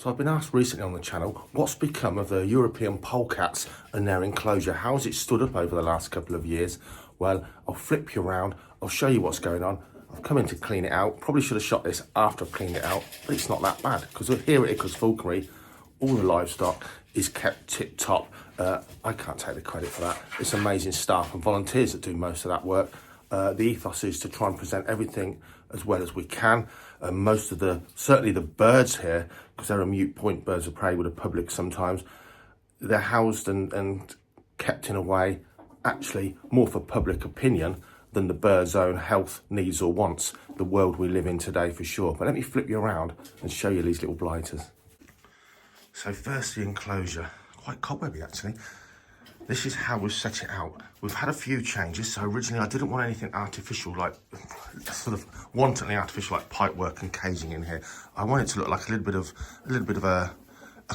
So I've been asked recently on the channel, what's become of the European polecats and their enclosure? How has it stood up over the last couple of years? Well, I'll flip you around, I'll show you what's going on. I've come in to clean it out. Probably should have shot this after I've cleaned it out, but it's not that bad because here at Enclosure Falconry, all the livestock is kept tip top. I can't take the credit for that. It's amazing staff and volunteers that do most of that work. The ethos is to try and present everything as well as we can. Most of certainly the birds here, because they're a mute point birds of prey with the public sometimes, they're housed and kept in a way actually more for public opinion than the bird's own health needs or wants, the world we live in today for sure. But let me flip you around and show you these little blighters. So first the enclosure, quite cobwebby actually. This is how we've set it out. We've had a few changes. So originally I didn't want anything artificial, like sort of wantonly artificial, like pipe work and caging in here. I want it to look like a little bit of a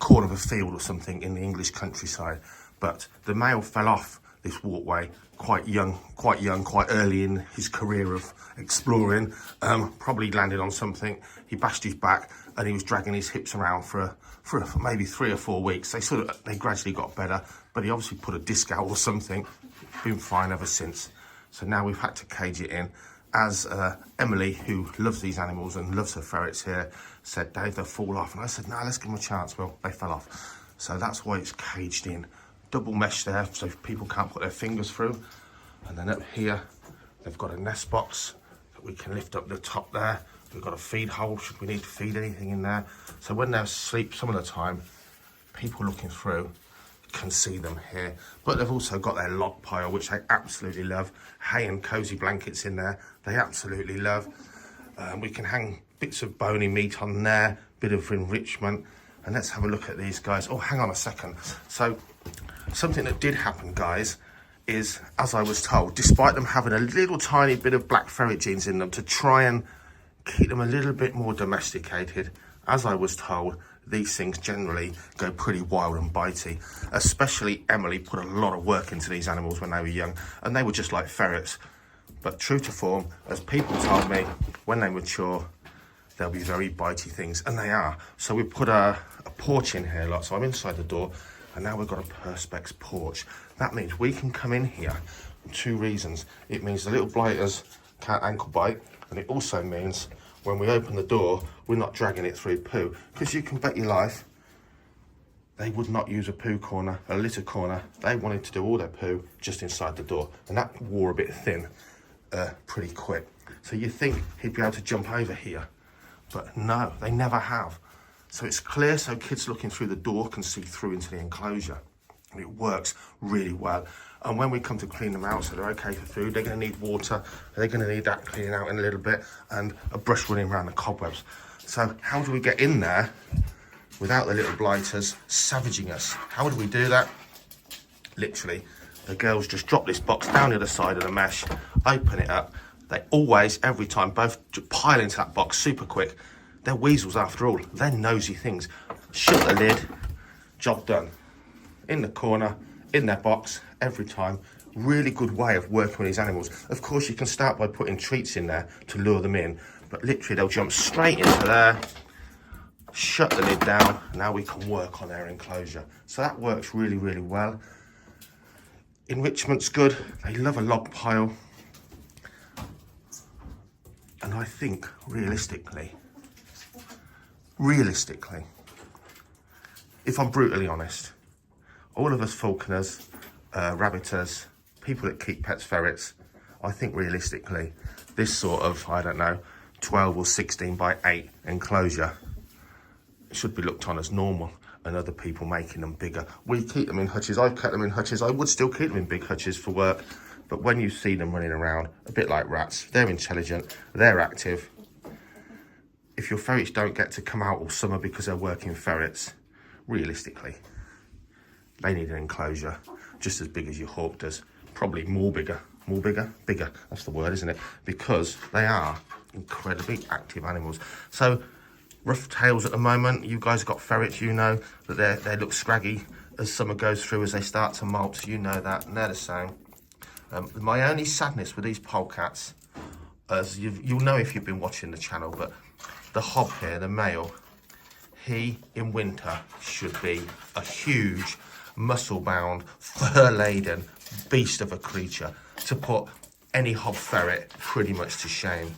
corner of a field or something in the English countryside. But the male fell off this walkway quite young, quite early in his career of exploring. Probably landed on something. He bashed his back and he was dragging his hips around for maybe 3 or 4 weeks. They gradually got better, but he obviously put a disc out or something. Been fine ever since. So now we've had to cage it in. As Emily, who loves these animals and loves her ferrets here, said, Dave, they'll fall off. And I said, no, let's give them a chance. Well, they fell off. So that's why it's caged in. Double mesh there, so people can't put their fingers through. And then up here, they've got a nest box that we can lift up the top there. We've got a feed hole, should we need to feed anything in there. So when they're asleep, some of the time, people looking through can see them here. But they've also got their log pile, which they absolutely love. Hay and cosy blankets in there, they absolutely love. We can hang bits of bony meat on there, bit of enrichment. And let's have a look at these guys. Oh, hang on a second. So something that did happen, guys, is, as I was told, despite them having a little tiny bit of black ferret genes in them to try and keep them a little bit more domesticated, as I was told, these things generally go pretty wild and bitey. Especially Emily put a lot of work into these animals when they were young, and they were just like ferrets. But true to form, as people told me, when they mature, they'll be very bitey things, and they are. So we put a porch in here, so I'm inside the door, and now we've got a perspex porch. That means we can come in here for 2 reasons. It means the little blighters can't ankle bite, and it also means when we open the door, we're not dragging it through poo, because you can bet your life they would not use a poo corner, a litter corner. They wanted to do all their poo just inside the door, and that wore a bit thin pretty quick. So you think he'd be able to jump over here, but no, they never have. So it's clear so kids looking through the door can see through into the enclosure. And it works really well. And when we come to clean them out, so they're okay for food, they're going to need water, they're going to need that cleaning out in a little bit, and a brush running around the cobwebs. So how do we get in there without the little blighters savaging us? How do we do that? Literally, the girls just drop this box down the other side of the mesh, open it up. They always, every time, both pile into that box super quick. They're weasels after all. They're nosy things. Shut the lid, job done. In the corner, in their box, every time. Really good way of working with these animals. Of course, you can start by putting treats in there to lure them in, but literally they'll jump straight into there, shut the lid down, and now we can work on their enclosure. So that works really, really well. Enrichment's good. They love a log pile. And I think, realistically, if I'm brutally honest, all of us falconers, rabbiters, people that keep pets ferrets, I think realistically, this sort of, I don't know, 12 or 16 by 8 enclosure should be looked on as normal, and other people making them bigger. We keep them in hutches. I've kept them in hutches. I would still keep them in big hutches for work, but when you see them running around, a bit like rats, they're intelligent, they're active. If your ferrets don't get to come out all summer because they're working ferrets, realistically, they need an enclosure just as big as your hawk does. Probably bigger, that's the word, isn't it? Because they are incredibly active animals. So rough tails at the moment, you guys got ferrets, you know that they look scraggy as summer goes through, as they start to molt, you know that, and they're the same. My only sadness with these polecats, as you'll know if you've been watching the channel, but the hob here, the male, he in winter should be a huge, muscle-bound, fur-laden beast of a creature to put any hob ferret pretty much to shame.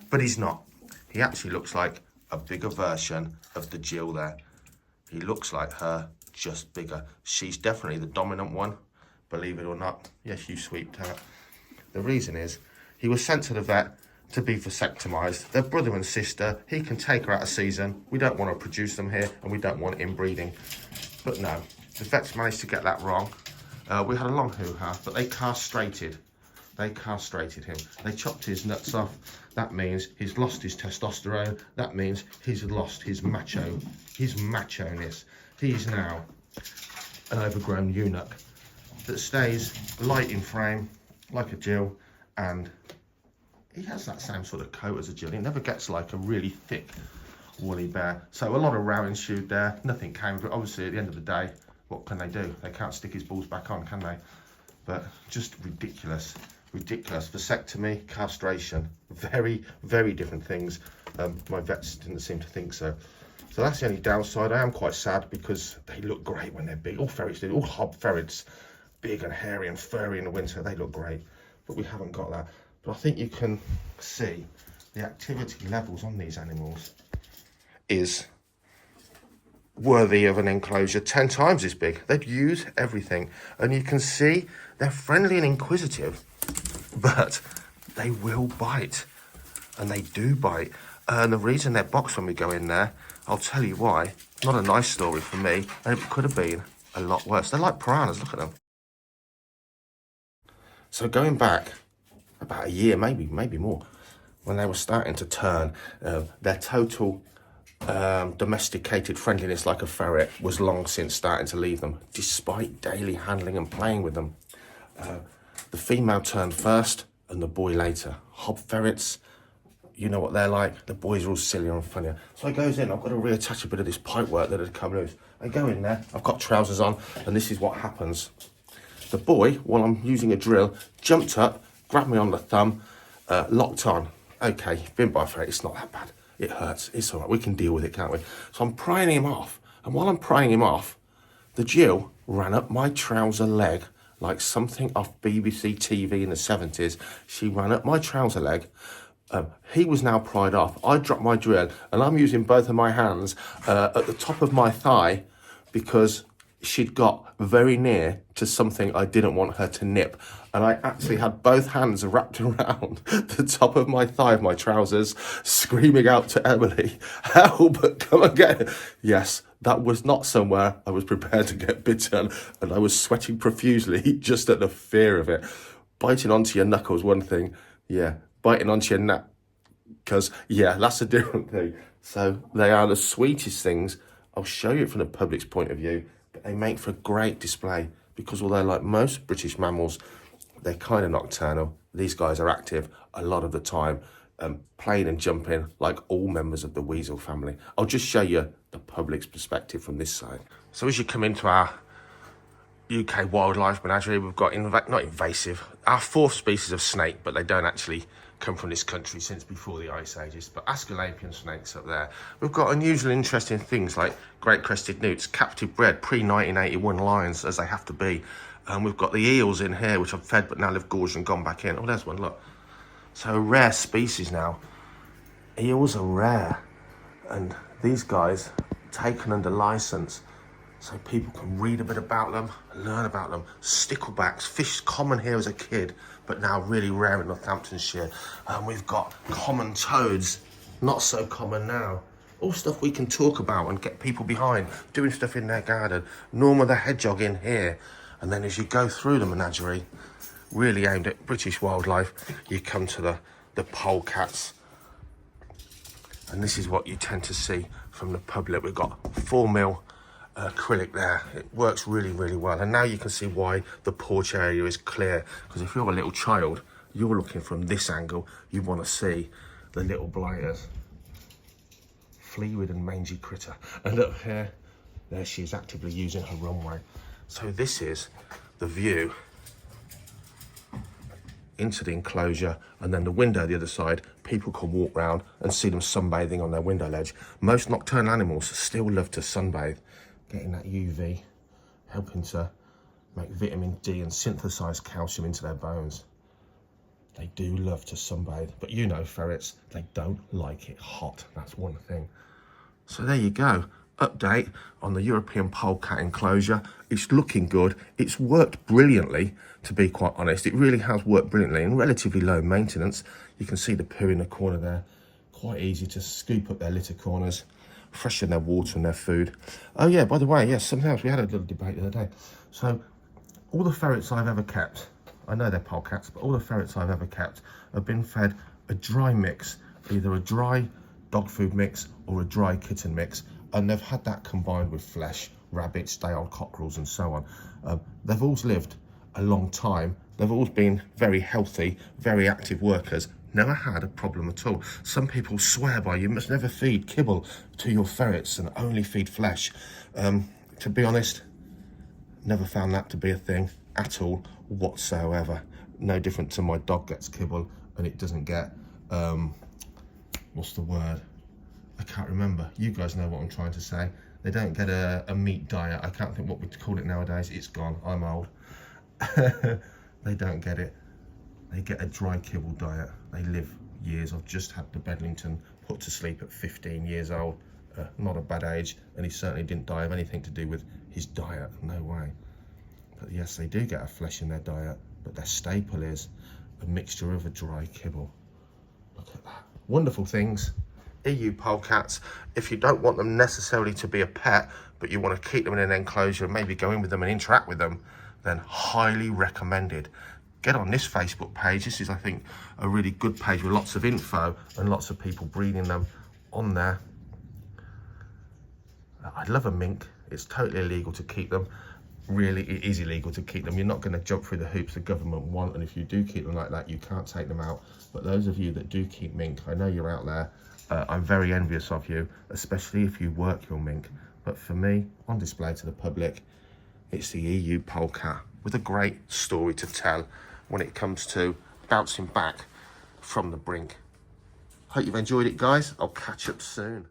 But he's not. He actually looks like a bigger version of the Jill there. He looks like her, just bigger. She's definitely the dominant one, believe it or not. Yes, you sweet tart. The reason is, he was sent to the vet to be vasectomized. They're brother and sister. He can take her out of season. We don't want to produce them here, and we don't want inbreeding. But no, the vets managed to get that wrong. We had a long hoo-ha, but they castrated him. They chopped his nuts off. That means he's lost his testosterone. That means he's lost his macho-ness. He's now an overgrown eunuch that stays light in frame, like a Jill, and he has that same sort of coat as a Jill. He never gets like a really thick woolly bear. So a lot of row ensued there. Nothing came of it. Obviously, at the end of the day, what can they do? They can't stick his balls back on, can they? But just ridiculous. Ridiculous. Vasectomy, castration, very, very different things. My vets didn't seem to think so. So that's the only downside. I am quite sad because they look great when they're big. All ferrets do. All hob ferrets, big and hairy and furry in the winter, they look great. But we haven't got that. But I think you can see the activity levels on these animals is worthy of an enclosure 10 times as big. They'd use everything. And you can see they're friendly and inquisitive, but they will bite. And they do bite. And the reason they're boxed when we go in there, I'll tell you why. Not a nice story for me, and it could have been a lot worse. They're like piranhas, look at them. So going back about a year, maybe more, when they were starting to turn, their total domesticated friendliness like a ferret was long since starting to leave them, despite daily handling and playing with them. The female turned first and the boy later. Hob ferrets, you know what they're like. The boys are all sillier and funnier. So I goes in, I've got to reattach a bit of this pipe work that had come loose. I go in there, I've got trousers on, and this is what happens. The boy, while I'm using a drill, jumped up, grabbed me on the thumb, locked on. Okay, been by a ferret, it's not that bad. It hurts, it's all right, we can deal with it, can't we? So I'm prying him off, and while I'm prying him off, the Jill ran up my trouser leg like something off BBC TV in the 70s. She ran up my trouser leg. He was now pried off. I dropped my drill, and I'm using both of my hands at the top of my thigh because she'd got very near to something I didn't want her to nip. And I actually had both hands wrapped around the top of my thigh of my trousers, screaming out to Emily, "Help, come and get it." Yes, that was not somewhere I was prepared to get bitten, and I was sweating profusely just at the fear of it. Biting onto your knuckles, one thing, yeah. Biting onto your neck, because, yeah, that's a different thing. So they are the sweetest things. I'll show you it from the public's point of view, but they make for a great display because although like most British mammals, they're kind of nocturnal. These guys are active a lot of the time, playing and jumping like all members of the weasel family. I'll just show you the public's perspective from this side. So as you come into our UK wildlife menagerie, we've got, not invasive, our fourth species of snake, but they don't actually come from this country since before the Ice Ages, but Aesculapian snakes up there. We've got unusual interesting things like great crested newts, captive bred pre-1981 lions, as they have to be. We've got the eels in here, which I've fed but now live gorged and gone back in. Oh, there's one, look. So a rare species now. Eels are rare, and these guys taken under license so people can read a bit about them, learn about them. Sticklebacks, fish common here as a kid, but now really rare in Northamptonshire. We've got common toads, not so common now. All stuff we can talk about and get people behind, doing stuff in their garden. Norma the hedgehog in here. And then as you go through the menagerie, really aimed at British wildlife, you come to the polecats. And this is what you tend to see from the public. We've got 4mm acrylic there. It works really, really well. And now you can see why the porch area is clear, because if you're a little child, you're looking from this angle, you want to see the little blighters. Flea-ridden mangy critter. And up here, there she is actively using her runway. So this is the view into the enclosure, and then the window the other side, people can walk round and see them sunbathing on their window ledge. Most nocturnal animals still love to sunbathe, getting that UV, helping to make vitamin D and synthesize calcium into their bones. They do love to sunbathe, but you know ferrets, they don't like it hot. That's one thing. So there you go. Update on the European polecat enclosure. It's looking good. It's worked brilliantly, to be quite honest. It really has worked brilliantly and relatively low maintenance. You can see the poo in the corner there. Quite easy to scoop up their litter corners, freshen their water and their food. Oh yeah, by the way, yes, something else. We had a little debate the other day. So all the ferrets I've ever kept, I know they're polecats, but all the ferrets I've ever kept have been fed a dry mix, either a dry dog food mix or a dry kitten mix, and they've had that combined with flesh, rabbits, day-old cockerels and so on. They've always lived a long time. They've always been very healthy, very active workers, never had a problem at all. Some people swear by you must never feed kibble to your ferrets and only feed flesh. To be honest, never found that to be a thing at all whatsoever. No different to my dog gets kibble and it doesn't get, what's the word? I can't remember. You guys know what I'm trying to say. They don't get a meat diet. I can't think what we'd call it nowadays. It's gone. I'm old. They don't get it. They get a dry kibble diet. They live years. I've just had the Bedlington put to sleep at 15 years old. Not a bad age, and he certainly didn't die of anything to do with his diet. No way. But yes, they do get a flesh in their diet, but their staple is a mixture of a dry kibble. Look at that. Wonderful things. EU polecats. If you don't want them necessarily to be a pet, but you want to keep them in an enclosure and maybe go in with them and interact with them, then highly recommended. Get on this Facebook page. This is, I think, a really good page with lots of info and lots of people breeding them on there. I'd love a mink. It's totally illegal to keep them. Really, it is illegal to keep them. You're not going to jump through the hoops the government want, and if you do keep them like that, you can't take them out. But those of you that do keep mink, I know you're out there. I'm very envious of you, especially if you work your mink. But for me, on display to the public, it's the EU polecat with a great story to tell when it comes to bouncing back from the brink. Hope you've enjoyed it, guys. I'll catch up soon.